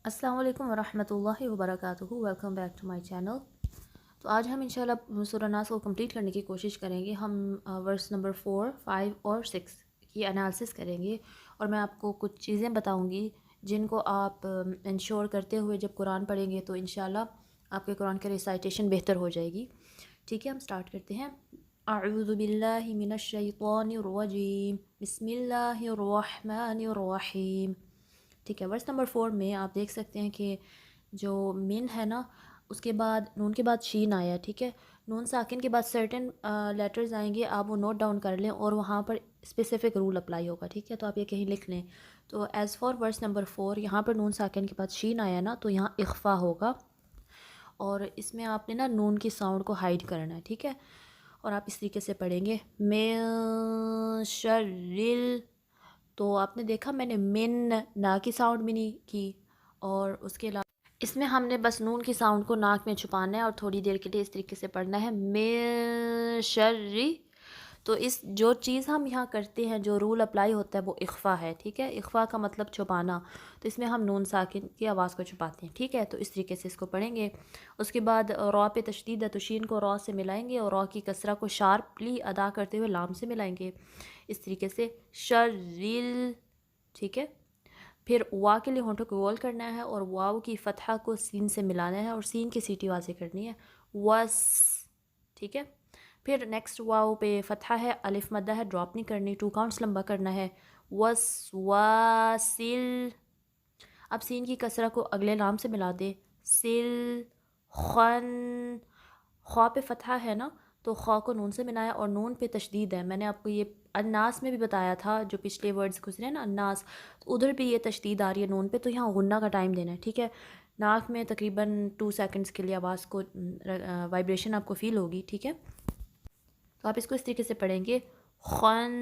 अस्सलाम वालेकुम वरहमतुल्लाहि वबरकातुहू। Welcome back to my channel. तो आज हम इंशाल्लाह सूरह नास को कंप्लीट करने की कोशिश करेंगे। हम वर्स नंबर 4, 5 और 6 की एनालिसिस करेंगे और मैं आपको कुछ चीज़ें बताऊंगी जिनको आप इंश्योर करते हुए जब कुरान पढ़ेंगे तो इंशाल्लाह आपके कुरान की रिसाइटेशन बेहतर हो जाएगी। ठीक है, हम स्टार्ट करते हैं। अऊज़ु बिल्लाहि मिनश शैतानिर रजीम, बिस्मिल्लाहिर रहमानिर रहीम। ठीक है, वर्स नंबर 4 में आप देख सकते हैं कि जो मिन है ना, उसके बाद नून के बाद शीन आया। ठीक है, नून साकिन के बाद सर्टेन लेटर्स आएंगे, आप वो नोट डाउन कर लें और वहाँ पर स्पेसिफिक रूल अप्लाई होगा। ठीक है, तो आप ये कहीं लिख लें। तो एज़ फॉर वर्स नंबर 4 यहाँ पर नून साकिन के बाद शीन आया ना, तो यहाँ इख्फा होगा और इसमें आपने ना नून की साउंड को हाइड करना है। ठीक है, और आप इस तरीके से पढ़ेंगे मिन शर्रिल। तो आपने देखा मैंने मिन ना की साउंड भी नहीं की, और उसके अलावा इसमें हमने बस नून की साउंड को नाक में छुपाना है और थोड़ी देर के लिए इस तरीके से पढ़ना है मिन शर्री। तो इस जो चीज़ हम यहाँ करते हैं, जो रूल अप्लाई होता है वो इख्फा है। ठीक है, इख्फा का मतलब छुपाना, तो इसमें हम नून साकिन की आवाज़ को छुपाते हैं। ठीक है, तो इस तरीके से इसको पढ़ेंगे। उसके बाद रॉ पे तशदीद है तो शीन को रॉ से मिलाएंगे और रॉ की कसरा को शार्पली अदा करते हुए लाम से मिलाएंगे, इस तरीके से शर्रिल। ठीक है, फिर वा के लिए होंठों को गोल करना है और वाव की फतहा को सीन से मिलाना है और सीन की सीटी वाज़े करनी है, वस। ठीक है, फिर नेक्स्ट वाव पे फतहा है, अलिफ मद्दा है, ड्रॉप नहीं करनी, 2 काउंट्स लंबा करना है, वस वासिल। अब सीन की कसरा को अगले लाम से मिला दे, सिल खन। ख्वा पे फतहा है ना, तो ख्वा को नून से मिलाया और नून पे तशदीद है। मैंने आपको ये अन्नास में भी बताया था, जो पिछले वर्ड्स गुजरे हैं ना अन्नास, तो उधर भी ये तशदीद आ रही है नून पे, तो यहाँ गुन्ना का टाइम देना है। ठीक है, नाक में तकरीबन 2 सेकंड्स के लिए आवाज़ को वाइब्रेशन आपको फ़ील होगी। ठीक है, तो आप इसको इस तरीके से पढ़ेंगे, खन्नास।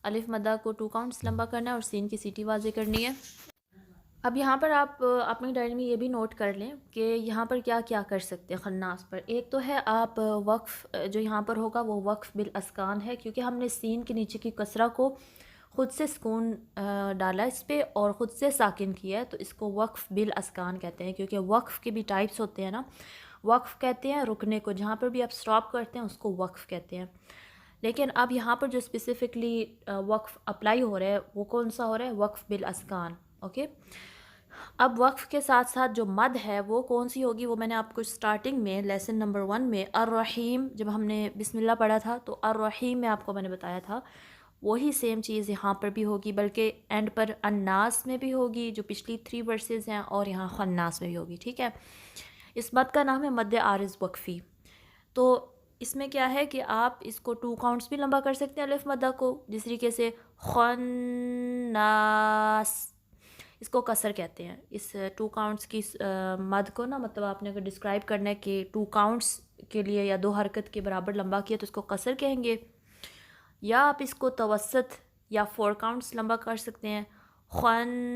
अलिफ मद्दा को 2 काउंट्स लंबा करना है और सीन की सीटी वाज़े करनी है। अब यहाँ पर आप अपनी डायरी में ये भी नोट कर लें कि यहाँ पर क्या क्या कर सकते हैं खन्नास पर। एक तो है आप वक्फ़, जो यहाँ पर होगा वो वक्फ़ बिल अस्कान है, क्योंकि हमने सीन के नीचे की कसरा को ख़ुद से सुकून डाला इस पर और ख़ुद से साकिन किया है, तो इसको वक्फ़ बिल अस्कान कहते हैं। क्योंकि वक्फ़ के भी टाइप्स होते हैं ना, वक्फ़ कहते हैं रुकने को, जहाँ पर भी आप स्टॉप करते हैं उसको वक्फ़ कहते हैं। लेकिन अब यहाँ पर जो स्पेसिफ़िकली वक्फ़ अप्लाई हो रहा है वो कौन सा हो रहा है, वक्फ़ बिल अस्कान। ओके, अब वक्फ़ के साथ साथ जो मद है वो कौन सी होगी, वो मैंने आपको स्टार्टिंग में लेसन नंबर 1 में अर्रहीम जब हमने बिस्मिल्लाह पढ़ा था, तो अर्रहीम में आपको मैंने बताया था वही सेम चीज़ यहाँ पर भी होगी, बल्कि एंड पर अन्नास में भी होगी जो पिछली 3 वर्सेस हैं, और यहाँ खन्नास में भी होगी। ठीक है, इस मद का नाम है मद आरिज़ वक्फ़ी। तो इसमें क्या है कि आप इसको 2 काउंट्स भी लंबा कर सकते हैं अलिफ मद्दा को, जिस तरीके से खन्नास। इसको कसर कहते हैं। इस 2 काउंट्स की मद को ना, मतलब आपने अगर डिस्क्राइब करना है कि 2 काउंट्स के लिए या 2 हरकत के बराबर लंबा किया तो इसको कसर कहेंगे, या आप इसको तवसत या 4 काउंट्स लंबा कर सकते हैं, खन्नास।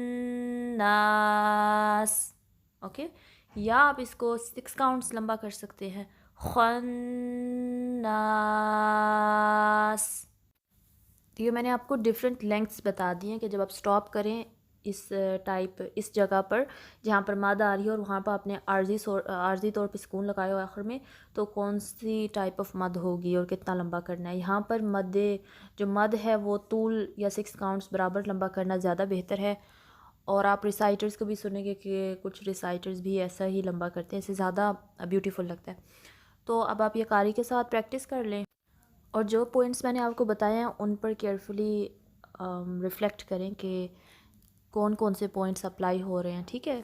ओके, या आप इसको 6 काउंट्स लंबा कर सकते हैं, खन्नास। तो ये मैंने आपको डिफरेंट लेंथ्स बता दी हैं कि जब आप स्टॉप करें इस टाइप, इस जगह पर जहाँ पर मद आ रही है और वहाँ पर आपने आर्जी तौर पे सुकून लगाया हो आखिर में, तो कौन सी टाइप ऑफ मद होगी और कितना लंबा करना है। यहाँ पर जो मद है वो तूल या 6 काउंट्स बराबर लंबा करना ज़्यादा बेहतर है। और आप रिसाइटर्स को भी सुनेंगे कि कुछ रिसाइटर्स भी ऐसा ही लंबा करते हैं, इससे ज़्यादा ब्यूटीफुल लगता है। तो अब आप ये कारी के साथ प्रैक्टिस कर लें और जो पॉइंट्स मैंने आपको बताए हैं उन पर केयरफुली रिफ़्लेक्ट करें कि कौन कौन से पॉइंट्स अप्लाई हो रहे हैं। ठीक है,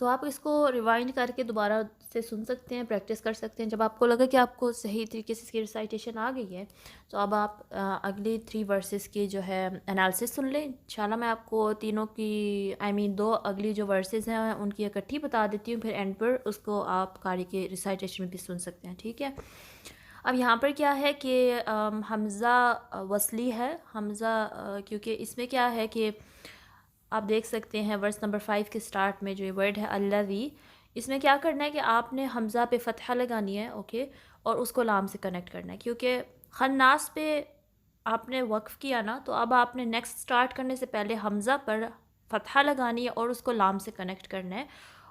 तो आप इसको रिवाइंड करके दोबारा से सुन सकते हैं, प्रैक्टिस कर सकते हैं। जब आपको लगे कि आपको सही तरीके से इसकी रिसाइटेशन आ गई है, तो अब आप अगली 3 वर्सेस की जो है एनालिसिस सुन लें। इंशाल्लाह मैं आपको तीनों की दो अगली जो वर्सेस हैं उनकी इकट्ठी बता देती हूँ, फिर एंड पर उसको आप कारी के रिसाइटेशन में भी सुन सकते हैं। ठीक है, अब यहाँ पर क्या है कि हमज़ा वसली है, हमज़ा क्योंकि इसमें क्या है कि आप देख सकते हैं वर्स नंबर 5 के स्टार्ट में जो ये वर्ड है अल्लज़ी, इसमें क्या करना है कि आपने हमज़ा पे फ़तहा लगानी है, ओके, और उसको लाम से कनेक्ट करना है, क्योंकि खन्नास पे आपने वक्फ़ किया ना, तो अब आपने नेक्स्ट स्टार्ट करने से पहले हमज़ा पर फ़तहा लगानी है और उसको लाम से कनेक्ट करना है।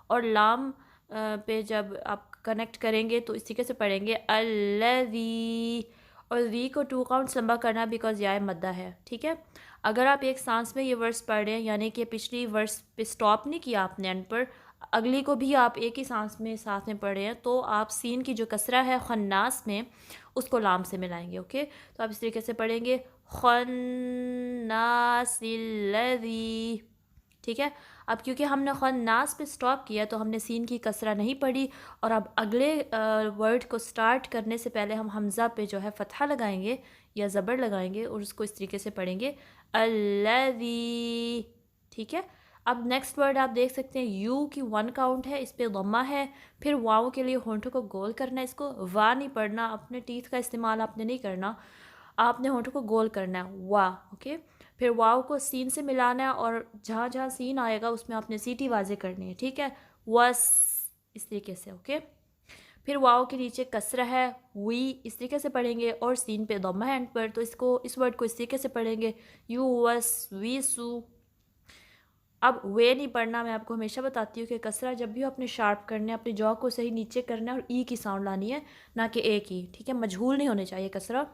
और लाम पे जब आप कनेक्ट करेंगे तो इस तरीके से पढ़ेंगे अल्लज़ी, और वी को 2 काउंट्स लंबा करना है बिकॉज या मद्दा है, ठीक है। अगर आप एक सांस में ये वर्स पढ़ रहे हैं, यानी कि पिछली वर्स पे स्टॉप नहीं किया आपने एंड पर, अगली को भी आप एक ही सांस में साथ में पढ़े हैं, तो आप सीन की जो कसरा है खन्नास में उसको लाम से मिलाएंगे, ओके। तो आप इस तरीके से पढ़ेंगे खन्नासिल्लज़ी, ठीक है। अब क्योंकि हमने खन्नास पे स्टॉप किया तो हमने सीन की कसरा नहीं पढ़ी, और अब अगले वर्ड को स्टार्ट करने से पहले हम हमज़ा पे जो है फ़तहा लगाएंगे या ज़बर लगाएंगे और उसको इस तरीके से पढ़ेंगे अल्लज़ी, ठीक है। अब नेक्स्ट वर्ड आप देख सकते हैं यू की 1 काउंट है, इस पर ग़म्मा है। फिर वाव के लिए होंठों को गोल करना है, इसको वाह नहीं पढ़ना, अपने टीथ का इस्तेमाल आपने नहीं करना, आपने होंठों को गोल करना है, वाह, ओके। फिर वाव को सीन से मिलाना है और जहाँ जहाँ सीन आएगा उसमें आपने सीटी वाजे करनी है, ठीक है, वस, इस तरीके से, ओके। फिर वाव के नीचे कसरा है, वी, इस तरीके से पढ़ेंगे, और सीन पे दम्मा है एंड पर, तो इसको इस वर्ड को इस तरीके से पढ़ेंगे यू वस वी सू। अब वे नहीं पढ़ना, मैं आपको हमेशा बताती हूँ कि कसरा जब भी हो अपने शार्प करने हैं, अपनी जॉ को सही नीचे करना है और ई की साउंड लानी है, ना कि ए की, ठीक है, मजहूल नहीं होने चाहिए कसरा।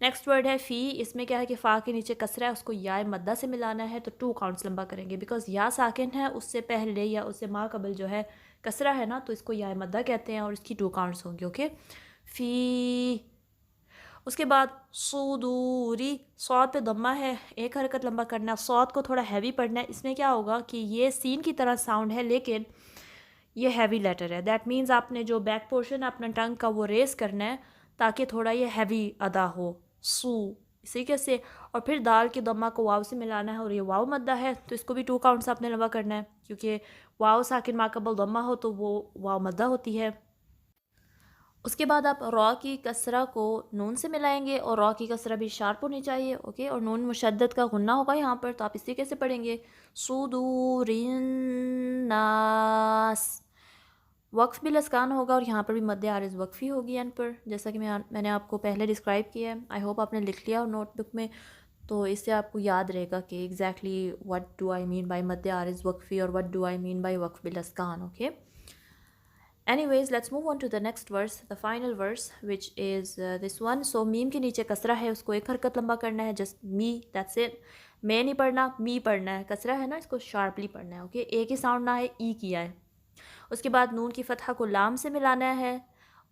नेक्स्ट वर्ड है फ़ी, इसमें क्या है कि फ़ा के नीचे कसरा है, उसको या मद्दा से मिलाना है, तो 2 काउंट्स लंबा करेंगे बिकॉज या साकिन है, उससे पहले या उससे माँ कबल जो है कसरा है ना, तो इसको या मद्दा कहते हैं और इसकी 2 काउंट्स होंगे, ओके। फ़ी, उसके बाद सूदूरी, सौद पे दम्मा है, एक हरकत लंबा करना है, सौद को थोड़ा हैवी पढ़ना है। इसमें क्या होगा कि ये सीन की तरह साउंड है लेकिन ये हैवी लेटर है, दैट मीन्स आपने जो बैक पोर्शन है अपना टंग का वो रेस करना है ताकि थोड़ा ये हैवी अदा हो, सू, इसी के से। और फिर दाल के दम्मा को वाव से मिलाना है और ये वाव मद्दा है, तो इसको भी 2 काउंट्स आपने लंबा करना है, क्योंकि वाव साकिन माकबल दम्मा हो तो वो वाव मद्दा होती है। उसके बाद आप रॉ की कसरा को नून से मिलाएंगे और रॉ की कसरा भी शार्प होनी चाहिए, ओके। और नून मुशद्दद का गुन्ना होगा यहाँ पर, तो आप इसी कैसे पढ़ेंगे सुदूरिन्नास, वक्फ भी लस्कान होगा और यहाँ पर भी मद्दे आरिज़ वक्फ़ी होगी एंड पर, जैसा कि मैंने आपको पहले डिस्क्राइब किया है। आई होप आपने लिख लिया और नोटबुक में, तो इससे आपको याद रहेगा कि exactly what do I mean by मद्दे आरिज़ वक्फ़ी और what do I mean by वक्फ भी लस्कान, okay. Anyways, let's move on to the next verse, the final verse, which is this one. So meme के नीचे कसरा है, उसको एक हरकत लंबा करना है, जस्ट मी, दैट्स इट। मैं नहीं पढ़ना, मी पढ़ना है, कसरा है ना, इसको शार्पली पढ़ना है, ओके। एक ही साउंड ना है, ई किया है। उसके बाद नून की फतहा को लाम से मिलाना है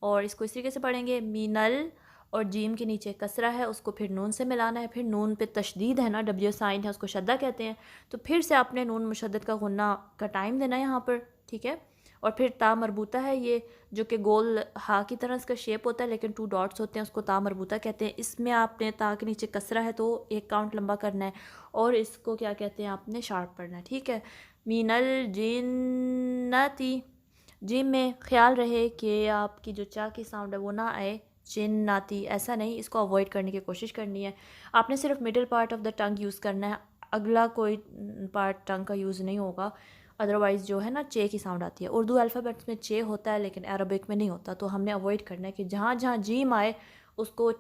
और इसको इस तरीके से पढ़ेंगे मीनल, और जीम के नीचे कसरा है, उसको फिर नून से मिलाना है, फिर नून पे तशदीद है ना, डब्ल्यू साइन है, उसको शद्दा कहते हैं, तो फिर से आपने नून मुशद्दद का गुन्ना का टाइम देना है यहाँ पर, ठीक है। और फिर ता मरबूता है ये, जो कि गोल हा की तरह इसका शेप होता है लेकिन 2 डॉट्स होते हैं, उसको ता मरबूता कहते हैं। इसमें आपने ता के नीचे कसरा है तो 1 काउंट लंबा करना है और इसको क्या कहते हैं, आपने शार्प पढ़ना है, ठीक है। मीनल जिन्नती, जिम में ख्याल रहे कि आपकी जो चा की साउंड है वो ना आए, जिन्नाती ऐसा नहीं, इसको अवॉइड करने की कोशिश करनी है। आपने सिर्फ middle part of the tongue use करना है, अगला कोई पार्ट टंग का यूज़ नहीं होगा, अदरवाइज़ जो है ना चे की साउंड आती है। उर्दू अल्फ़ाबेट्स में चे होता है लेकिन अरबिक में नहीं होता, तो हमने अवॉइड करना है कि जहाँ जहाँ जीम आए उसको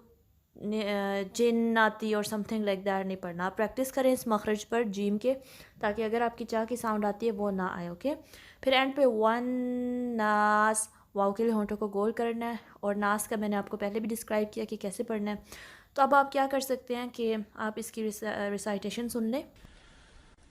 जिन्नाती और समथिंग लाइक दैट नहीं पढ़ना। आप प्रैक्टिस करें इस मखरज पर जीम के, ताकि अगर आपकी चा की साउंड आती है वो ना आए, ओके। फिर एंड पे वन नास, वाव के लिए होंठों को गोल करना है, और नास का मैंने आपको पहले भी डिस्क्राइब किया कि कैसे पढ़ना है। तो अब आप क्या कर सकते हैं कि आप इसकी रिसाइटेशन सुन लें।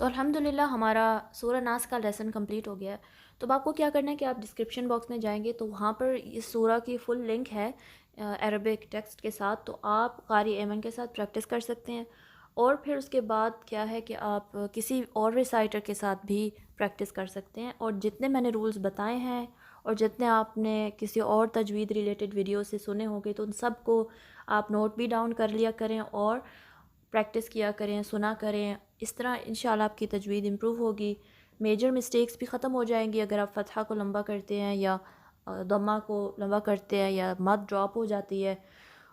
तो अल्हम्दुलिल्लाह हमारा सूरह नास का लेसन कंप्लीट हो गया है। तो अब आपको क्या करना है कि आप डिस्क्रिप्शन बॉक्स में जाएंगे तो वहाँ पर इस सूरह की फुल लिंक है अरबिक टेक्स्ट के साथ, तो आप कारी एमन के साथ प्रैक्टिस कर सकते हैं। और फिर उसके बाद क्या है कि आप किसी और रिसाइटर के साथ भी प्रैक्टिस कर सकते हैं। और जितने मैंने रूल्स बताए हैं और जितने आपने किसी और तजवीद रिलेटेड वीडियो से सुने होंगे तो उन सब को आप नोट भी डाउन कर लिया करें और प्रैक्टिस किया करें, सुना करें। इस तरह इंशाल्लाह आपकी तजवीद इम्प्रूव होगी। मेजर मिस्टेक्स भी ख़त्म हो जाएंगी अगर आप फ़तहा को लंबा करते हैं या दम्मा को लंबा करते हैं या मद ड्रॉप हो जाती है।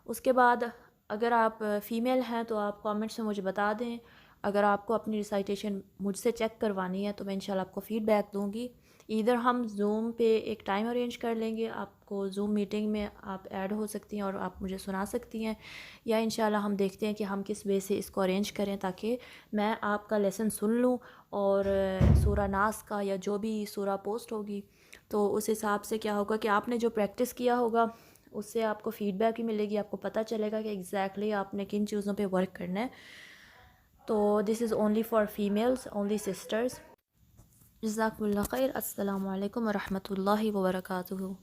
उसके बाद अगर आप फ़ीमेल हैं तो आप कमेंट्स में मुझे बता दें। अगर आपको अपनी रिसाइटेशन मुझसे चेक करवानी है तो मैं इंशाल्लाह आपको फ़ीडबैक दूंगी। इधर हम जूम पे एक टाइम अरेंज कर लेंगे, आपको जूम मीटिंग में आप ऐड हो सकती हैं और आप मुझे सुना सकती हैं, या इंशाल्लाह हम देखते हैं कि हम किस वे से इसको अरेंज करें ताकि मैं आपका लेसन सुन लूँ और सूरा नास का या जो भी सूरा पोस्ट होगी तो उस हिसाब से क्या होगा कि आपने जो प्रैक्टिस किया होगा उससे आपको फ़ीडबैक भी मिलेगी, आपको पता चलेगा कि एग्जैक्टली आपने किन चीज़ों पे वर्क करना है। तो this is only for females, only sisters. जज़ाकुमुल्लाह खैर। अस्सलामु अलैकुम व रहमतुल्लाहि व बरकातुहू।